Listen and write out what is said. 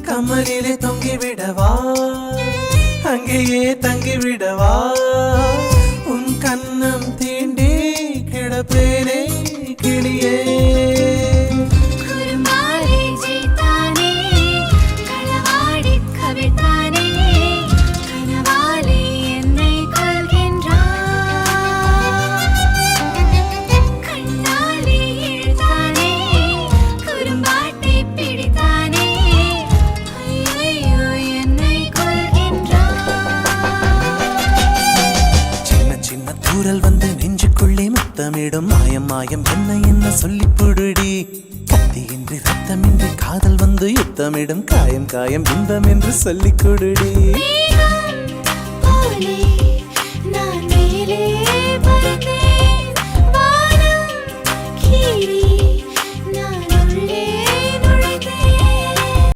கமலிலே தொங்கிவிடவா அங்கேயே தங்கிவிடவா உன் கண்ணம் தீண்டி கிடப்பேனே கிளியே தூரல் வந்து நெஞ்சுக்குள்ளே முத்தமிடும் மாயம் மாயம் என்ன என்ன சொல்லி புடுடி கத்தியின்றி ரத்தமின்றி காதல் வந்து யுத்தமிடும் காயம் காயம் இன்பம் என்று சொல்லி கொடுடி நான்